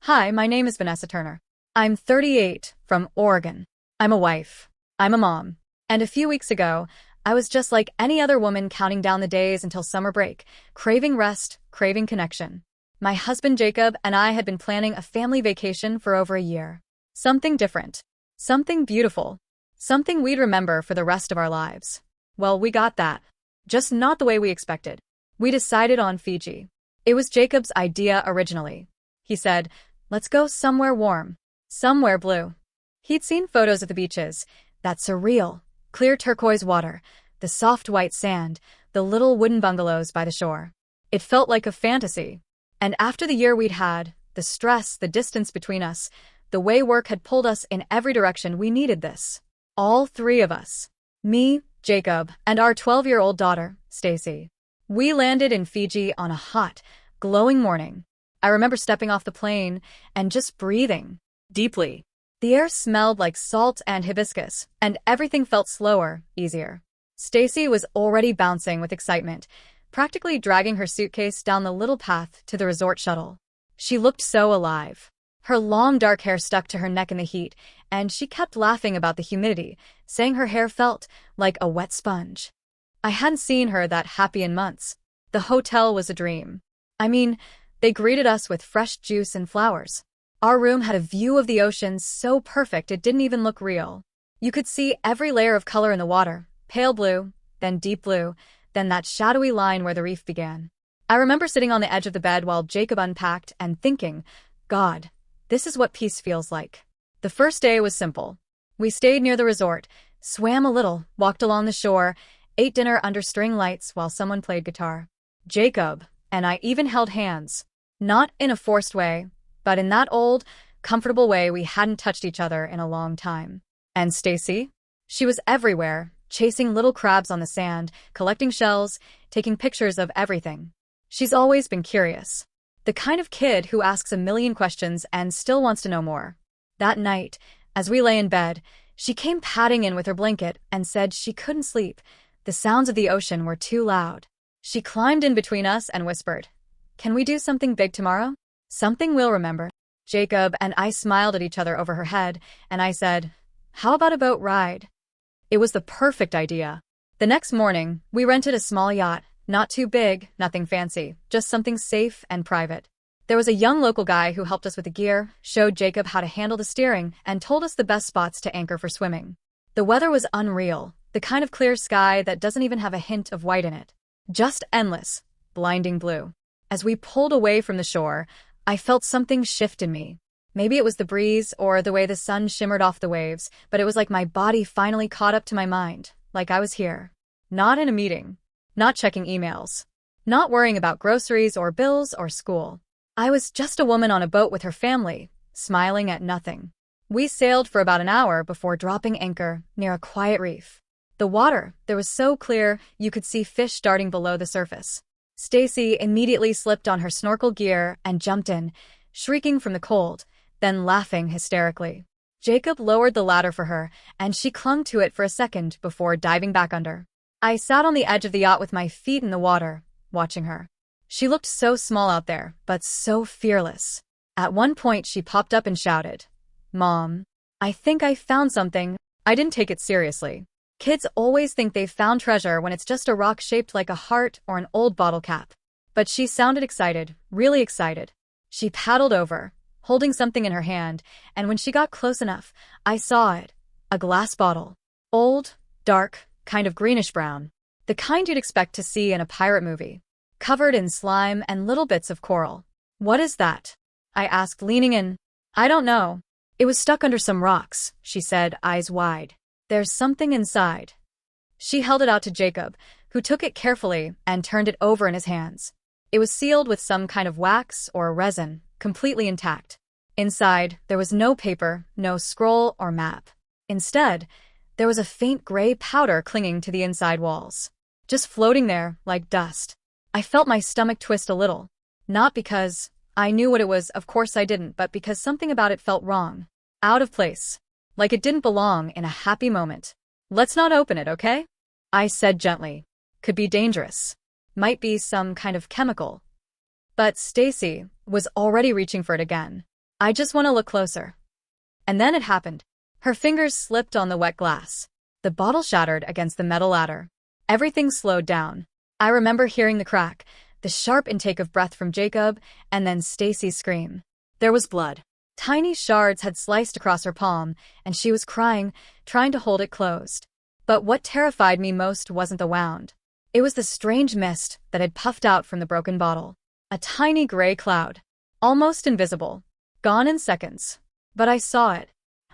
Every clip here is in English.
Hi, my name is Vanessa Turner. I'm 38, from Oregon. I'm a wife. I'm a mom. And a few weeks ago, I was just like any other woman counting down the days until summer break, craving rest, craving connection. My husband Jacob and I had been planning a family vacation for over a year. Something different. Something beautiful. Something we'd remember for the rest of our lives. Well, we got that. Just not the way we expected. We decided on Fiji. It was Jacob's idea originally. He said, "Let's go somewhere warm. Somewhere blue." He'd seen photos of the beaches, that surreal, clear turquoise water, the soft white sand, the little wooden bungalows by the shore. It felt like a fantasy. And after the year we'd had, the stress, the distance between us, the way work had pulled us in every direction, we needed this. All three of us. Me, Jacob, and our 12-year-old daughter, Stacy. We landed in Fiji on a hot, glowing morning. I remember stepping off the plane and just breathing deeply. The air smelled like salt and hibiscus, and everything felt slower, easier. Stacy was already bouncing with excitement, practically dragging her suitcase down the little path to the resort shuttle. She looked so alive. Her long dark hair stuck to her neck in the heat, and she kept laughing about the humidity, saying her hair felt like a wet sponge. I hadn't seen her that happy in months. The hotel was a dream. I mean, they greeted us with fresh juice and flowers. Our room had a view of the ocean so perfect it didn't even look real. You could see every layer of color in the water, pale blue, then deep blue, then that shadowy line where the reef began. I remember sitting on the edge of the bed while Jacob unpacked and thinking, God, this is what peace feels like. The first day was simple. We stayed near the resort, swam a little, walked along the shore, ate dinner under string lights while someone played guitar. Jacob and I even held hands. Not in a forced way, but in that old, comfortable way we hadn't touched each other in a long time. And Stacy? She was everywhere, chasing little crabs on the sand, collecting shells, taking pictures of everything. She's always been curious. The kind of kid who asks a million questions and still wants to know more. That night, as we lay in bed, she came padding in with her blanket and said she couldn't sleep. The sounds of the ocean were too loud. She climbed in between us and whispered, "Can we do something big tomorrow? Something we'll remember." Jacob and I smiled at each other over her head, and I said, "How about a boat ride?" It was the perfect idea. The next morning, we rented a small yacht, not too big, nothing fancy, just something safe and private. There was a young local guy who helped us with the gear, showed Jacob how to handle the steering, and told us the best spots to anchor for swimming. The weather was unreal, the kind of clear sky that doesn't even have a hint of white in it. Just endless, blinding blue. As we pulled away from the shore, I felt something shift in me. Maybe it was the breeze or the way the sun shimmered off the waves, but it was like my body finally caught up to my mind, like I was here. Not in a meeting. Not checking emails. Not worrying about groceries or bills or school. I was just a woman on a boat with her family, smiling at nothing. We sailed for about an hour before dropping anchor near a quiet reef. The water, there was so clear you could see fish darting below the surface. Stacy immediately slipped on her snorkel gear and jumped in, shrieking from the cold, then laughing hysterically. Jacob lowered the ladder for her, and she clung to it for a second before diving back under. I sat on the edge of the yacht with my feet in the water, watching her. She looked so small out there, but so fearless. At one point she popped up and shouted, "Mom, I think I found something." I didn't take it seriously. Kids always think they've found treasure when it's just a rock shaped like a heart or an old bottle cap. But she sounded excited, really excited. She paddled over, holding something in her hand, and when she got close enough, I saw it. A glass bottle. Old, dark, kind of greenish-brown. The kind you'd expect to see in a pirate movie. Covered in slime and little bits of coral. "What is that?" I asked, leaning in. "I don't know. It was stuck under some rocks," she said, eyes wide. "There's something inside." She held it out to Jacob, who took it carefully and turned it over in his hands. It was sealed with some kind of wax or resin, completely intact. Inside, there was no paper, no scroll or map. Instead, there was a faint gray powder clinging to the inside walls. Just floating there, like dust. I felt my stomach twist a little. Not because I knew what it was, of course I didn't, but because something about it felt wrong. Out of place. Like it didn't belong in a happy moment. "Let's not open it, okay?" I said gently. Could be dangerous. Might be some kind of chemical. But Stacy was already reaching for it again. I just want to look closer. And then it happened. Her fingers slipped on the wet glass. The bottle shattered against the metal ladder. Everything slowed down. I remember hearing the crack, the sharp intake of breath from Jacob, and then Stacy's scream. There was blood. Tiny shards had sliced across her palm, and she was crying, trying to hold it closed. But what terrified me most wasn't the wound. It was the strange mist that had puffed out from the broken bottle. A tiny gray cloud. Almost invisible. Gone in seconds. But I saw it.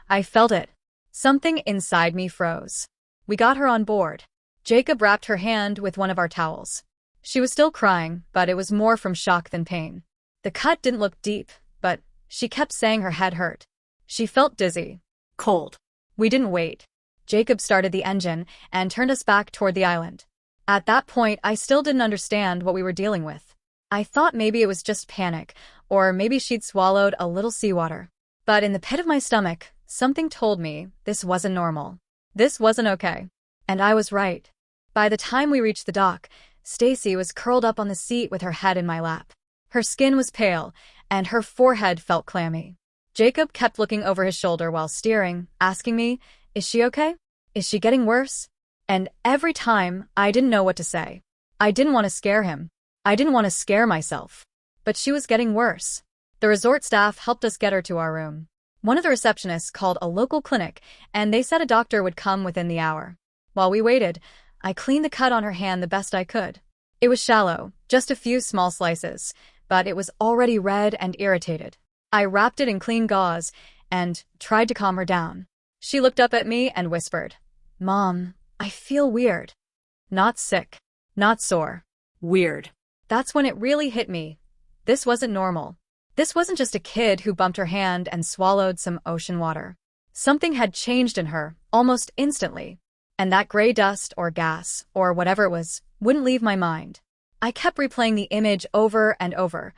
I felt it. Something inside me froze. We got her on board. Jacob wrapped her hand with one of our towels. She was still crying, but it was more from shock than pain. The cut didn't look deep, but she kept saying her head hurt. She felt dizzy. Cold. We didn't wait. Jacob started the engine and turned us back toward the island. At that point, I still didn't understand what we were dealing with. I thought maybe it was just panic, or maybe she'd swallowed a little seawater. But in the pit of my stomach, something told me this wasn't normal. This wasn't okay. And I was right. By the time we reached the dock, Stacy was curled up on the seat with her head in my lap. Her skin was pale, and her forehead felt clammy. Jacob kept looking over his shoulder while steering, asking me, "Is she okay? Is she getting worse?" And every time, I didn't know what to say. I didn't want to scare him. I didn't want to scare myself. But she was getting worse. The resort staff helped us get her to our room. One of the receptionists called a local clinic, and they said a doctor would come within the hour. While we waited, I cleaned the cut on her hand the best I could. It was shallow, just a few small slices, but it was already red and irritated. I wrapped it in clean gauze and tried to calm her down. She looked up at me and whispered, "Mom, I feel weird." Not sick. Not sore. Weird. That's when it really hit me. This wasn't normal. This wasn't just a kid who bumped her hand and swallowed some ocean water. Something had changed in her, almost instantly. And that gray dust or gas, or whatever it was, wouldn't leave my mind. I kept replaying the image over and over,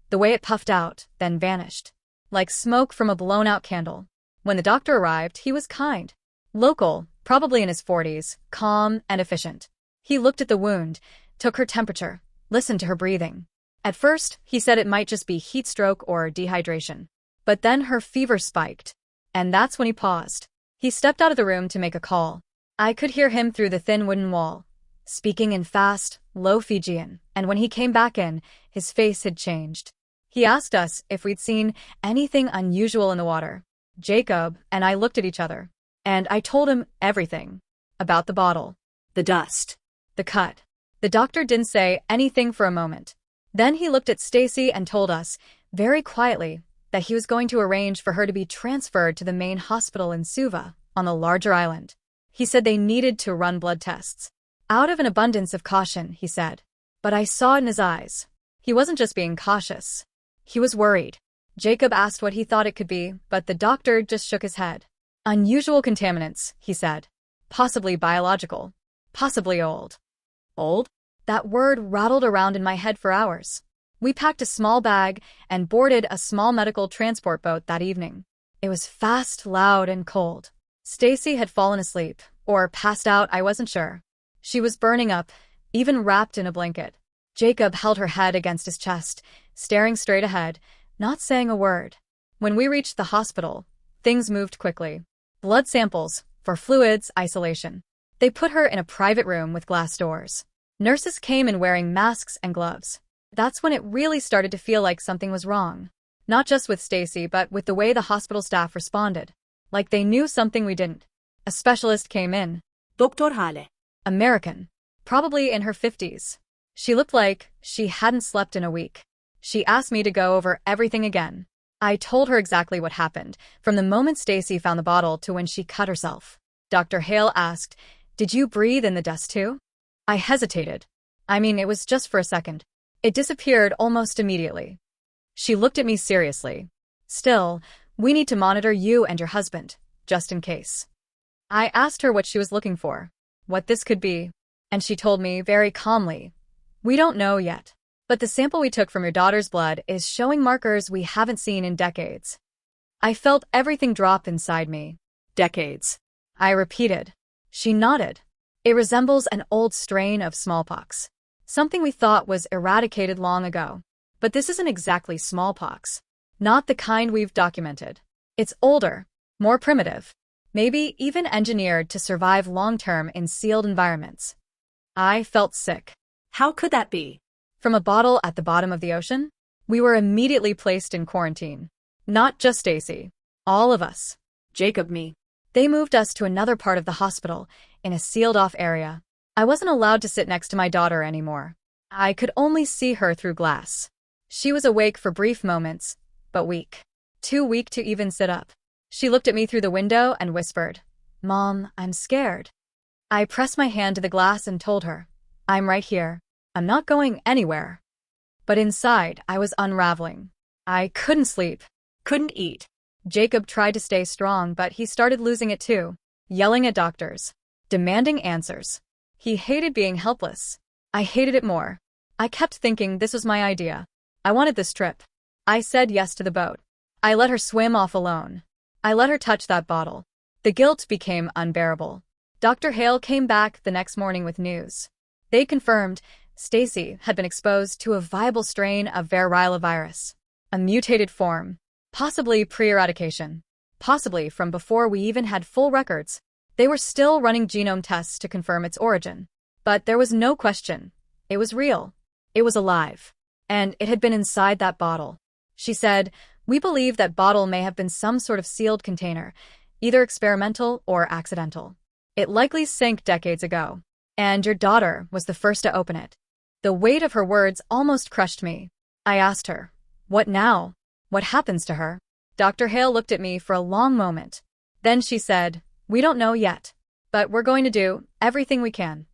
the way it puffed out, then vanished. Like smoke from a blown-out candle. When the doctor arrived, he was kind. Local, probably in his 40s, calm and efficient. He looked at the wound, took her temperature, listened to her breathing. At first, he said it might just be heat stroke or dehydration. But then her fever spiked. And that's when he paused. He stepped out of the room to make a call. I could hear him through the thin wooden wall, speaking in fast, low Fijian, and when he came back in, his face had changed. He asked us if we'd seen anything unusual in the water. Jacob and I looked at each other, and I told him everything. About the bottle, the dust, the cut. The doctor didn't say anything for a moment. Then he looked at Stacy and told us, very quietly, that he was going to arrange for her to be transferred to the main hospital in Suva, on the larger island. He said they needed to run blood tests. Out of an abundance of caution, he said. But I saw it in his eyes. He wasn't just being cautious. He was worried. Jacob asked what he thought it could be, but the doctor just shook his head. Unusual contaminants, he said. Possibly biological. Possibly old. Old? That word rattled around in my head for hours. We packed a small bag and boarded a small medical transport boat that evening. It was fast, loud, and cold. Stacy had fallen asleep, or passed out, I wasn't sure. She was burning up, even wrapped in a blanket. Jacob held her head against his chest, staring straight ahead, not saying a word. When we reached the hospital, things moved quickly. Blood samples, for fluids isolation. They put her in a private room with glass doors. Nurses came in wearing masks and gloves. That's when it really started to feel like something was wrong. Not just with Stacy, but with the way the hospital staff responded. Like they knew something we didn't. A specialist came in. Dr. Hale. American. Probably in her 50s. She looked like she hadn't slept in a week. She asked me to go over everything again. I told her exactly what happened, from the moment Stacy found the bottle to when she cut herself. Dr. Hale asked, "Did you breathe in the dust too?" I hesitated. I mean, it was just for a second. It disappeared almost immediately. She looked at me seriously. "Still, we need to monitor you and your husband, just in case." I asked her what she was looking for, what this could be, and she told me very calmly, "We don't know yet. But the sample we took from your daughter's blood is showing markers we haven't seen in decades." I felt everything drop inside me. Decades. I repeated. She nodded. "It resembles an old strain of smallpox. Something we thought was eradicated long ago. But this isn't exactly smallpox. Not the kind we've documented. It's older, more primitive, maybe even engineered to survive long-term in sealed environments. I felt sick. How could that be? From a bottle at the bottom of the ocean, we were immediately placed in quarantine. Not just Stacy. All of us. Jacob, me. They moved us to another part of the hospital, in a sealed-off area. I wasn't allowed to sit next to my daughter anymore. I could only see her through glass. She was awake for brief moments, but weak. Too weak to even sit up. She looked at me through the window and whispered, "Mom, I'm scared." I pressed my hand to the glass and told her, "I'm right here. I'm not going anywhere." But inside, I was unraveling. I couldn't sleep. Couldn't eat. Jacob tried to stay strong, but he started losing it too, yelling at doctors, demanding answers. He hated being helpless. I hated it more. I kept thinking this was my idea. I wanted this trip. I said yes to the boat. I let her swim off alone. I let her touch that bottle. The guilt became unbearable. Dr. Hale came back the next morning with news. They confirmed Stacy had been exposed to a viable strain of virus, a mutated form, possibly pre-eradication, possibly from before we even had full records. They were still running genome tests to confirm its origin. But there was no question. It was real. It was alive. And it had been inside that bottle. She said, "We believe that bottle may have been some sort of sealed container, either experimental or accidental. It likely sank decades ago. And your daughter was the first to open it." The weight of her words almost crushed me. I asked her, "What now? What happens to her?" Dr. Hale looked at me for a long moment. Then she said, "We don't know yet, but we're going to do everything we can."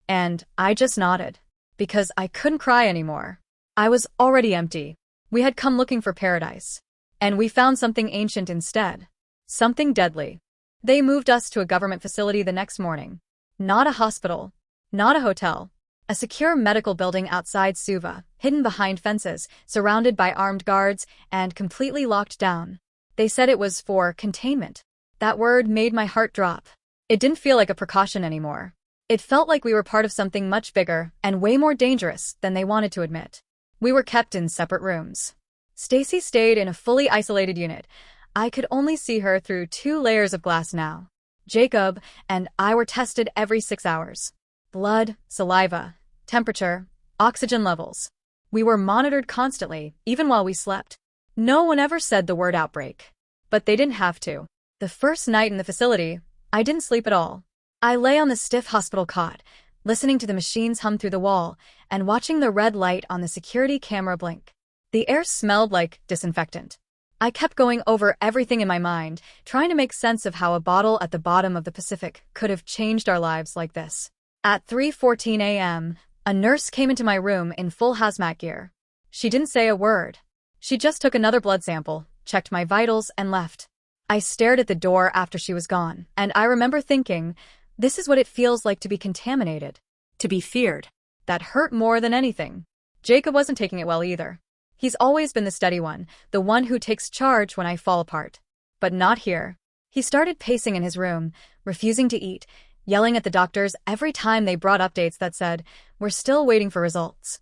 And I just nodded, because I couldn't cry anymore. I was already empty. We had come looking for paradise. And we found something ancient instead. Something deadly. They moved us to a government facility the next morning. Not a hospital. Not a hotel. A secure medical building outside Suva, hidden behind fences, surrounded by armed guards, and completely locked down. They said it was for containment. That word made my heart drop. It didn't feel like a precaution anymore. It felt like we were part of something much bigger and way more dangerous than they wanted to admit. We were kept in separate rooms. Stacy stayed in a fully isolated unit. I could only see her through 2 layers of glass now. Jacob and I were tested every 6 hours. Blood, saliva, temperature, oxygen levels. We were monitored constantly, even while we slept. No one ever said the word outbreak. But they didn't have to. The first night in the facility, I didn't sleep at all. I lay on the stiff hospital cot, listening to the machines hum through the wall, and watching the red light on the security camera blink. The air smelled like disinfectant. I kept going over everything in my mind, trying to make sense of how a bottle at the bottom of the Pacific could have changed our lives like this. At 3:14 a.m., a nurse came into my room in full hazmat gear. She didn't say a word. She just took another blood sample, checked my vitals, and left. I stared at the door after she was gone, and I remember thinking, this is what it feels like to be contaminated. To be feared. That hurt more than anything. Jacob wasn't taking it well either. He's always been the steady one, the one who takes charge when I fall apart. But not here. He started pacing in his room, refusing to eat, yelling at the doctors every time they brought updates that said, "We're still waiting for results."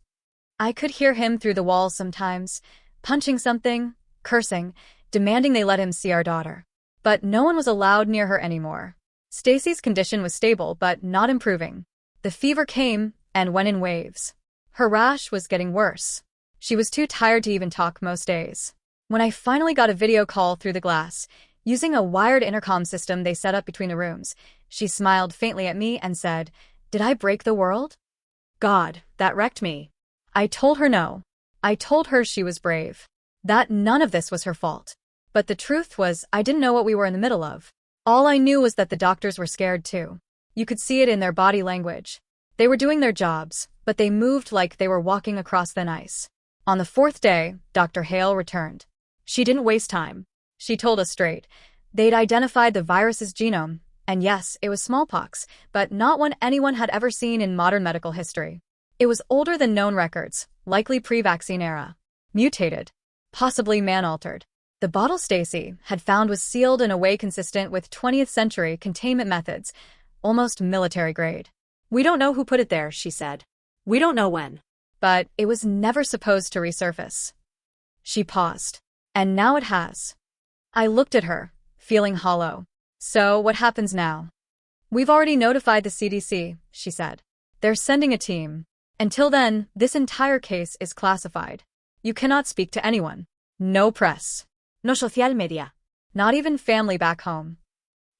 I could hear him through the walls sometimes, punching something, cursing, demanding they let him see our daughter. But no one was allowed near her anymore. Stacy's condition was stable but not improving. The fever came and went in waves. Her rash was getting worse. She was too tired to even talk most days. When I finally got a video call through the glass, using a wired intercom system they set up between the rooms, she smiled faintly at me and said, "Did I break the world?" God, that wrecked me. I told her no. I told her she was brave. That none of this was her fault. But the truth was, I didn't know what we were in the middle of. All I knew was that the doctors were scared too. You could see it in their body language. They were doing their jobs, but they moved like they were walking across thin ice. On the 4th day, Dr. Hale returned. She didn't waste time. She told us straight. They'd identified the virus's genome, and yes, it was smallpox, but not one anyone had ever seen in modern medical history. It was older than known records, likely pre-vaccine era. Mutated. Possibly man-altered. The bottle Stacy had found was sealed in a way consistent with 20th century containment methods, almost military grade. "We don't know who put it there," she said. "We don't know when. But it was never supposed to resurface." She paused. And now it has. I looked at her, feeling hollow. So, what happens now? We've already notified the CDC, she said. They're sending a team. Until then, this entire case is classified. You cannot speak to anyone. No press. No social media. Not even family back home.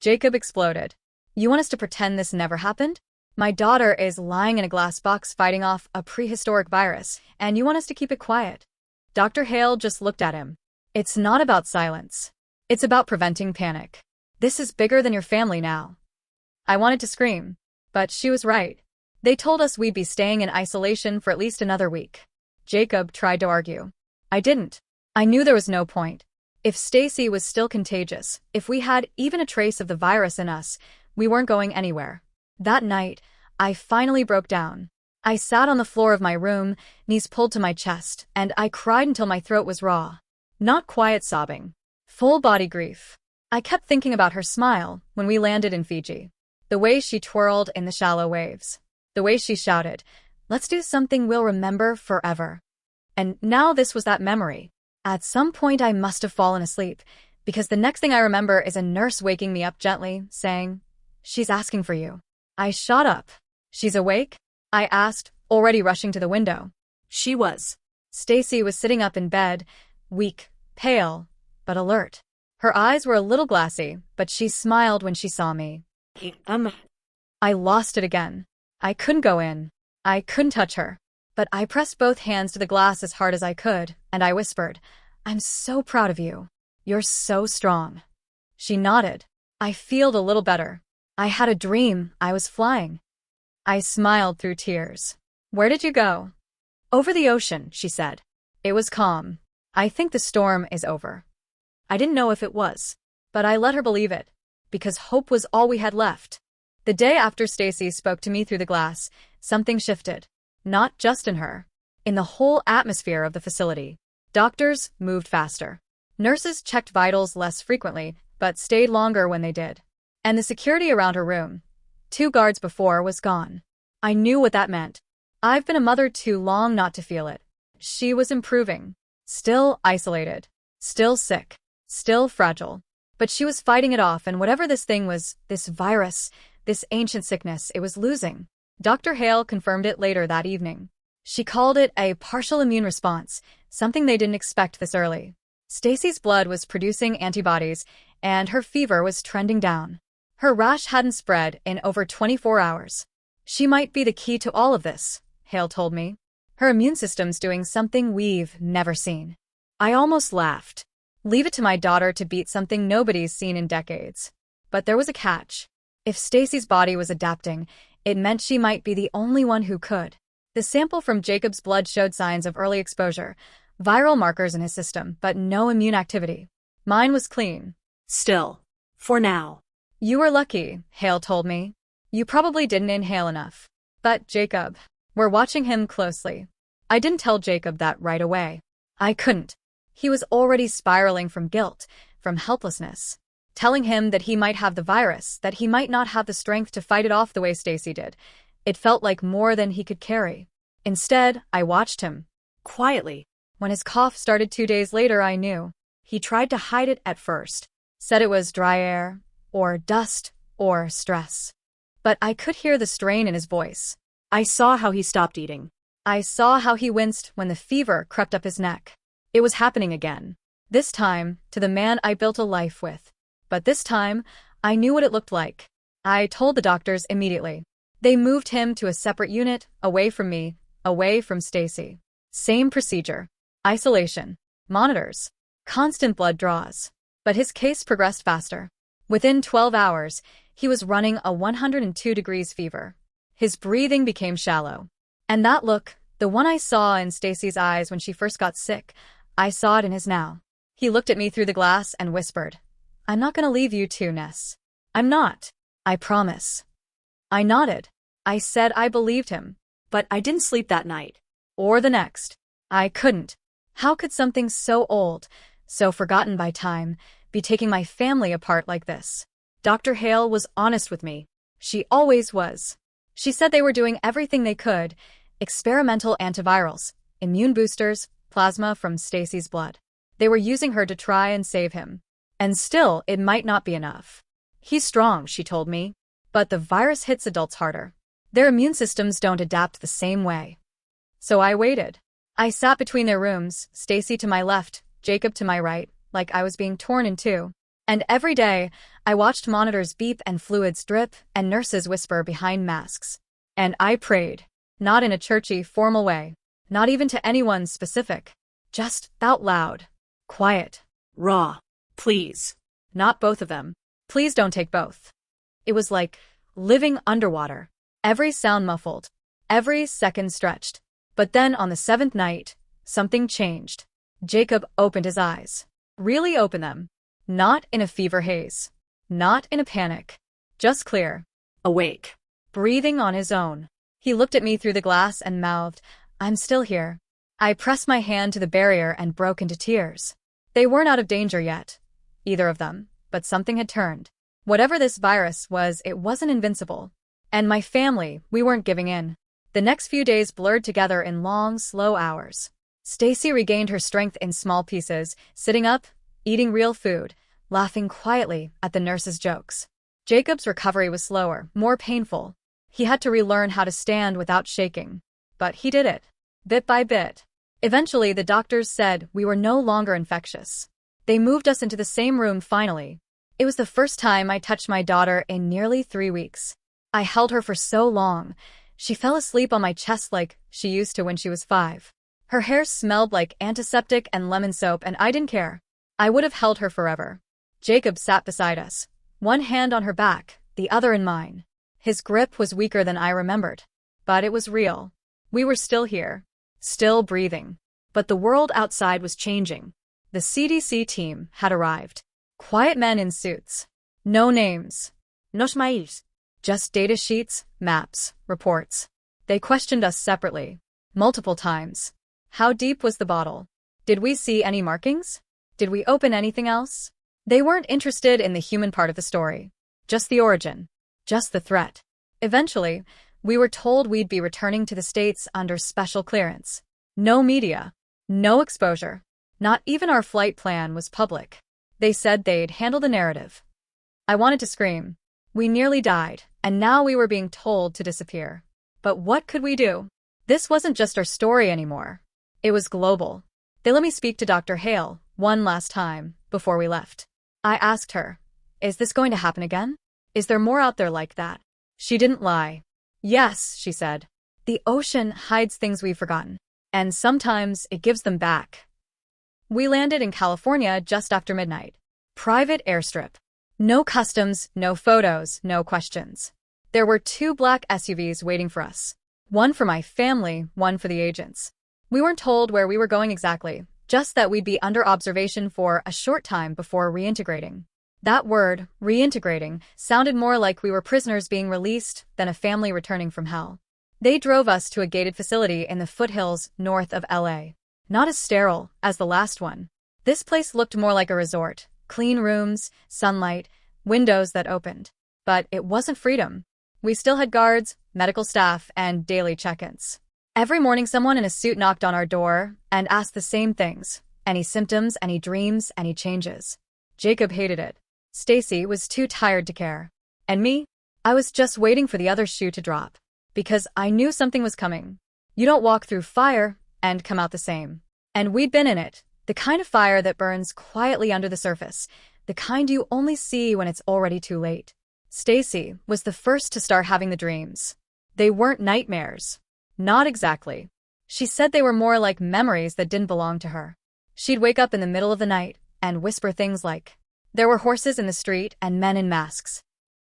Jacob exploded. You want us to pretend this never happened? My daughter is lying in a glass box fighting off a prehistoric virus, and you want us to keep it quiet? Dr. Hale just looked at him. It's not about silence. It's about preventing panic. This is bigger than your family now. I wanted to scream, but she was right. They told us we'd be staying in isolation for at least another week. Jacob tried to argue. I didn't. I knew there was no point. If Stacy was still contagious, if we had even a trace of the virus in us, we weren't going anywhere. That night, I finally broke down. I sat on the floor of my room, knees pulled to my chest, and I cried until my throat was raw. Not quiet sobbing. Full body grief. I kept thinking about her smile when we landed in Fiji. The way she twirled in the shallow waves. The way she shouted, "Let's do something we'll remember forever." And now this was that memory. At some point I must have fallen asleep, because the next thing I remember is a nurse waking me up gently, saying, "She's asking for you." I shot up. "She's awake?" I asked, already rushing to the window. She was. Stacy was sitting up in bed, weak, pale, but alert. Her eyes were a little glassy, but she smiled when she saw me. I lost it again. I couldn't go in. I couldn't touch her. But I pressed both hands to the glass as hard as I could, and I whispered, "I'm so proud of you. You're so strong." She nodded. I felt a little better. I had a dream. I was flying. I smiled through tears. "Where did you go?" "Over the ocean," she said. It was calm. "I think the storm is over." I didn't know if it was, but I let her believe it, because hope was all we had left. The day after Stacy spoke to me through the glass, something shifted. Not just in her. In the whole atmosphere of the facility. Doctors moved faster. Nurses checked vitals less frequently, but stayed longer when they did. And the security around her room, 2 guards before, was gone. I knew what that meant. I've been a mother too long not to feel it. She was improving. Still isolated. Still sick. Still fragile. But she was fighting it off, and whatever this thing was, this virus, this ancient sickness, it was losing. Dr. Hale confirmed it later that evening. She called it a partial immune response, something they didn't expect this early. Stacy's blood was producing antibodies, and her fever was trending down. Her rash hadn't spread in over 24 hours. She might be the key to all of this, Hale told me. Her immune system's doing something we've never seen. I almost laughed. Leave it to my daughter to beat something nobody's seen in decades. But there was a catch. If Stacy's body was adapting, it meant she might be the only one who could. The sample from Jacob's blood showed signs of early exposure, viral markers in his system, but no immune activity. Mine was clean. Still. For now. You were lucky, Hale told me. You probably didn't inhale enough. But Jacob, we're watching him closely. I didn't tell Jacob that right away. I couldn't. He was already spiraling from guilt, from helplessness. Telling him that he might have the virus, that he might not have the strength to fight it off the way Stacy did. It felt like more than he could carry. Instead, I watched him. Quietly. When his cough started 2 days later, I knew. He tried to hide it at first. Said it was dry air, or dust, or stress. But I could hear the strain in his voice. I saw how he stopped eating. I saw how he winced when the fever crept up his neck. It was happening again. This time, to the man I built a life with. But this time, I knew what it looked like. I told the doctors immediately. They moved him to a separate unit, away from me, away from Stacy. Same procedure. Isolation. Monitors. Constant blood draws. But his case progressed faster. Within 12 hours, he was running a 102 degrees fever. His breathing became shallow. And that look, the one I saw in Stacy's eyes when she first got sick, I saw it in his now. He looked at me through the glass and whispered, "I'm not gonna leave you two, Ness. I'm not. I promise." I nodded. I said I believed him. But I didn't sleep that night. Or the next. I couldn't. How could something so old, so forgotten by time, be taking my family apart like this? Dr. Hale was honest with me. She always was. She said they were doing everything they could. Experimental antivirals, immune boosters, plasma from Stacy's blood. They were using her to try and save him. And still, it might not be enough. He's strong, she told me. But the virus hits adults harder. Their immune systems don't adapt the same way. So I waited. I sat between their rooms, Stacy to my left, Jacob to my right, like I was being torn in two. And every day, I watched monitors beep and fluids drip and nurses whisper behind masks. And I prayed. Not in a churchy, formal way. Not even to anyone specific. Just out loud. Quiet. Raw. Please. Not both of them. Please don't take both. It was like living underwater. Every sound muffled. Every second stretched. But then on the seventh night, something changed. Jacob opened his eyes. Really opened them. Not in a fever haze. Not in a panic. Just clear. Awake. Breathing on his own. He looked at me through the glass and mouthed, "I'm still here." I pressed my hand to the barrier and broke into tears. They weren't out of danger yet. Either of them. But something had turned. Whatever this virus was, it wasn't invincible. And my family, we weren't giving in. The next few days blurred together in long, slow hours. Stacy regained her strength in small pieces, sitting up, eating real food, laughing quietly at the nurses' jokes. Jacob's recovery was slower, more painful. He had to relearn how to stand without shaking. But he did it. Bit by bit. Eventually, the doctors said we were no longer infectious. They moved us into the same room finally. It was the first time I touched my daughter in nearly 3 weeks. I held her for so long. She fell asleep on my chest like she used to when she was 5. Her hair smelled like antiseptic and lemon soap, and I didn't care. I would have held her forever. Jacob sat beside us, one hand on her back, the other in mine. His grip was weaker than I remembered. But it was real. We were still here. Still breathing. But the world outside was changing. The CDC team had arrived. Quiet men in suits. No names. No smiles. Just data sheets, maps, reports. They questioned us separately. Multiple times. How deep was the bottle? Did we see any markings? Did we open anything else? They weren't interested in the human part of the story. Just the origin. Just the threat. Eventually, we were told we'd be returning to the States under special clearance. No media. No exposure. Not even our flight plan was public. They said they'd handle the narrative. I wanted to scream. We nearly died, and now we were being told to disappear. But what could we do? This wasn't just our story anymore. It was global. They let me speak to Dr. Hale one last time before we left. I asked her, "Is this going to happen again? Is there more out there like that?" She didn't lie. "Yes," she said. "The ocean hides things we've forgotten, and sometimes it gives them back." We landed in California just after midnight. Private airstrip. No customs, no photos, no questions. There were 2 black SUVs waiting for us. One for my family, one for the agents. We weren't told where we were going exactly, just that we'd be under observation for a short time before reintegrating. That word, reintegrating, sounded more like we were prisoners being released than a family returning from hell. They drove us to a gated facility in the foothills north of LA. Not as sterile as the last one. This place looked more like a resort. Clean rooms, sunlight, windows that opened. But it wasn't freedom. We still had guards, medical staff, and daily check-ins. Every morning someone in a suit knocked on our door and asked the same things. Any symptoms, any dreams, any changes. Jacob hated it. Stacy was too tired to care. And me? I was just waiting for the other shoe to drop. Because I knew something was coming. You don't walk through fire and come out the same. And we'd been in it. The kind of fire that burns quietly under the surface. The kind you only see when it's already too late. Stacy was the first to start having the dreams. They weren't nightmares. Not exactly. She said they were more like memories that didn't belong to her. She'd wake up in the middle of the night and whisper things like, "There were horses in the street and men in masks."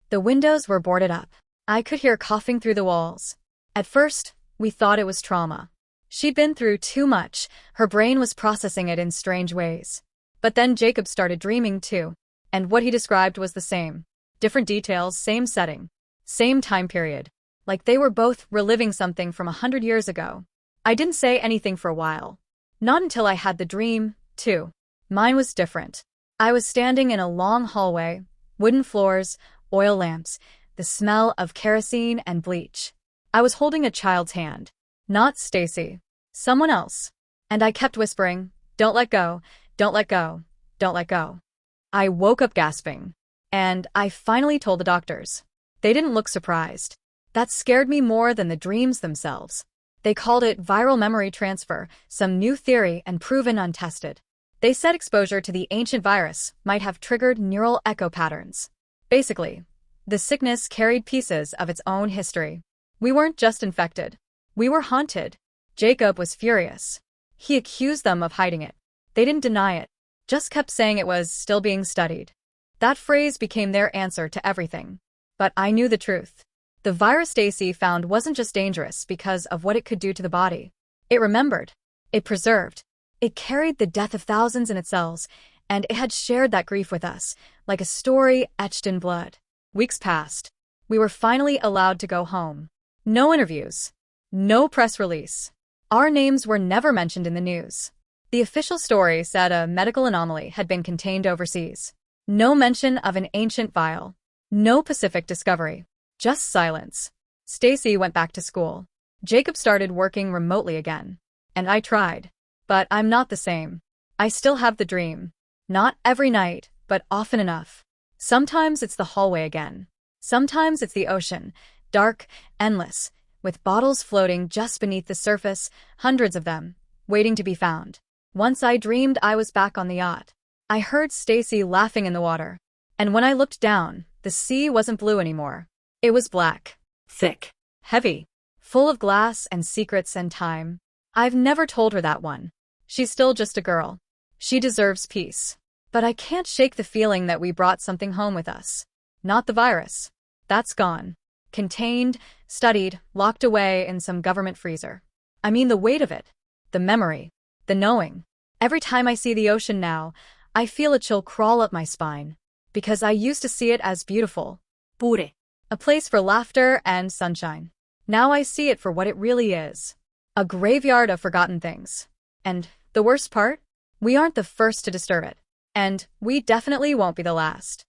The windows were boarded up. I could hear coughing through the walls. At first, we thought it was trauma. She'd been through too much. Her brain was processing it in strange ways. But then Jacob started dreaming too. And what he described was the same. Different details, same setting. Same time period. Like they were both reliving something from 100 years ago. I didn't say anything for a while. Not until I had the dream, too. Mine was different. I was standing in a long hallway, wooden floors, oil lamps, the smell of kerosene and bleach. I was holding a child's hand. Not Stacy. Someone else. And I kept whispering, "Don't let go. Don't let go. Don't let go. I woke up gasping. And I finally told the doctors. They didn't look surprised. That scared me more than the dreams themselves. They called it viral memory transfer, some new theory and proven untested. They said exposure to the ancient virus might have triggered neural echo patterns. Basically, the sickness carried pieces of its own history. We weren't just infected. We were haunted. Jacob was furious. He accused them of hiding it. They didn't deny it, just kept saying it was still being studied. That phrase became their answer to everything. But I knew the truth. The virus Stacy found wasn't just dangerous because of what it could do to the body. It remembered. It preserved. It carried the death of thousands in its cells, and it had shared that grief with us, like a story etched in blood. Weeks passed. We were finally allowed to go home. No interviews. No press release. Our names were never mentioned in the news. The official story said a medical anomaly had been contained overseas. No mention of an ancient vial. No Pacific discovery. Just silence. Stacy went back to school. Jacob started working remotely again. And I tried. But I'm not the same. I still have the dream. Not every night, but often enough. Sometimes it's the hallway again. Sometimes it's the ocean, dark, endless, with bottles floating just beneath the surface, hundreds of them, waiting to be found. Once I dreamed I was back on the yacht. I heard Stacy laughing in the water. And when I looked down, the sea wasn't blue anymore. It was black. Thick. Heavy. Full of glass and secrets and time. I've never told her that one. She's still just a girl. She deserves peace. But I can't shake the feeling that we brought something home with us. Not the virus. That's gone. Contained, studied, locked away in some government freezer. I mean the weight of it. The memory. The knowing. Every time I see the ocean now, I feel a chill crawl up my spine. Because I used to see it as beautiful. Pure. A place for laughter and sunshine. Now I see it for what it really is. A graveyard of forgotten things. And the worst part? We aren't the first to disturb it. And we definitely won't be the last.